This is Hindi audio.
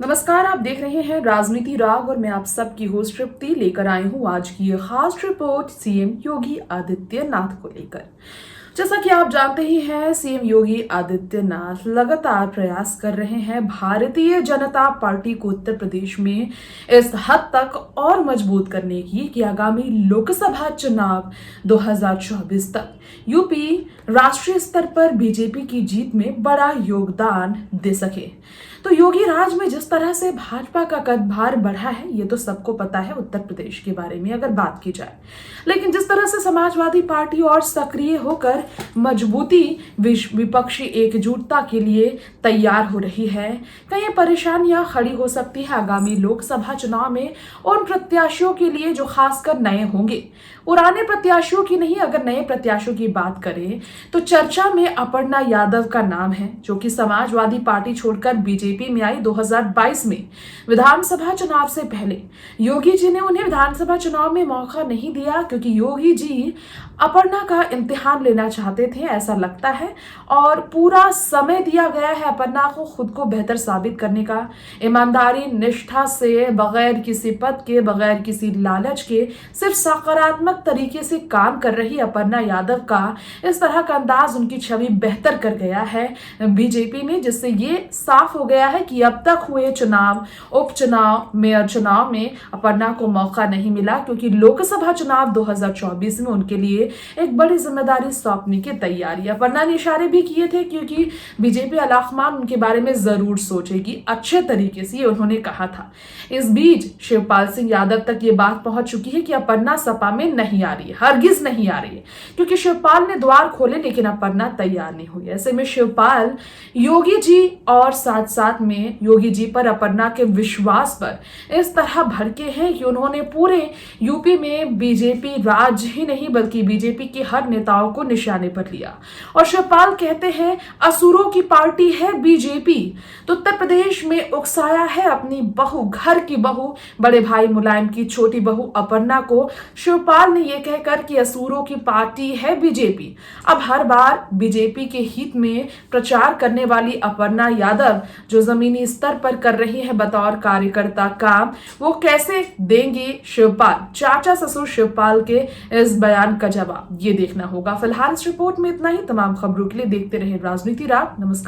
नमस्कार, आप देख रहे हैं राजनीति राग और मैं आप सबकी होस्ट तृप्ति लेकर आई हूं आज की ये खास रिपोर्ट सीएम योगी आदित्यनाथ को लेकर। जैसा कि आप जानते ही हैं, सीएम योगी आदित्यनाथ लगातार प्रयास कर रहे हैं भारतीय जनता पार्टी को उत्तर प्रदेश में इस हद तक और मजबूत करने की कि आगामी लोकसभा चुनाव 2024 तक यूपी राष्ट्रीय स्तर पर बीजेपी की जीत में बड़ा योगदान दे सके। तो योगी राज में जिस तरह से भाजपा का कदभार बढ़ा है, ये तो सबको पता है उत्तर प्रदेश के बारे में अगर बात की जाए। लेकिन जिस तरह से समाजवादी पार्टी और सक्रिय होकर मजबूती विपक्षी एकजुटता के लिए तैयार हो रही है, कई परेशानियां खड़ी हो सकती है आगामी लोकसभा चुनाव में उन प्रत्याशियों के लिए जो खासकर नए होंगे। पुराने प्रत्याशियों की नहीं, अगर नए प्रत्याशियों की बात करें तो चर्चा में अपर्णा यादव का नाम है, जो कि समाजवादी पार्टी छोड़कर बीजेपी में आई 2022 में। विधानसभा चुनाव से पहले योगी जी ने उन्हें विधानसभा चुनाव में मौका नहीं दिया, क्योंकि योगी जी अपर्णा का इम्तिहान लेना चाहते थे, ऐसा लगता है, और पूरा समय दिया गया है अपर्णा को खुद को बेहतर साबित करने का। ईमानदारी, निष्ठा से, बगैर किसी पद के, बगैर किसी लालच के, सिर्फ सकारात्मक तरीके से काम कर रही अपर्णा यादव का इस तरह का अंदाज उनकी छवि बेहतर कर गया है बीजेपी में, जिससे ये साफ हो गया है कि अब तक हुए चुनाव, उपचुनाव, मेयर चुनाव में अपर्णा को मौका नहीं मिला, क्योंकि लोकसभा चुनाव 2024 में उनके लिए एक बड़ी जिम्मेदारी सौंपने की तैयारी। अपर्णा ने इशारे भी किए थे, क्योंकि बीजेपी अलाकमान उनके बारे में जरूर सोचेगी अच्छे तरीके से, उन्होंने कहा था। इस बीच शिवपाल सिंह यादव तक ये बात पहुंच चुकी है कि अपर्णा सपा में नहीं आ रही है, हरगिज नहीं आ रही है, क्योंकि शिवपाल ने द्वार खोले लेकिन अपर्णा तैयार नहीं हुई। ऐसे में शिवपाल योगी जी और साथ साथ में योगी जी पर अपर्णा के विश्वास पर इस तरह भड़के हैं कि उन्होंने पूरे यूपी में बीजेपी राज ही नहीं बल्कि बीजेपी के हर नेताओं को निशाने पर लिया। और शिवपाल कहते हैं असुरों की पार्टी है बीजेपी, तो उत्तर प्रदेश में उकसाया है अपनी बहू, घर की बहू, बड़े भाई मुलायम की छोटी बहू अपर्णा को। शिवपाल ने यह कहकर कि असुरों की पार्टी है बीजेपी, अब हर बार बीजेपी के हित में प्रचार करने वाली अपर्णा यादव जो जमीनी स्तर पर कर रही है बतौर कार्यकर्ता काम, वो कैसे देंगे शिवपाल, चाचा ससुर शिवपाल के इस बयान का जवाब, ये देखना होगा। फिलहाल इस रिपोर्ट में इतना ही। तमाम खबरों के लिए देखते रहे राजनीति राग। नमस्कार।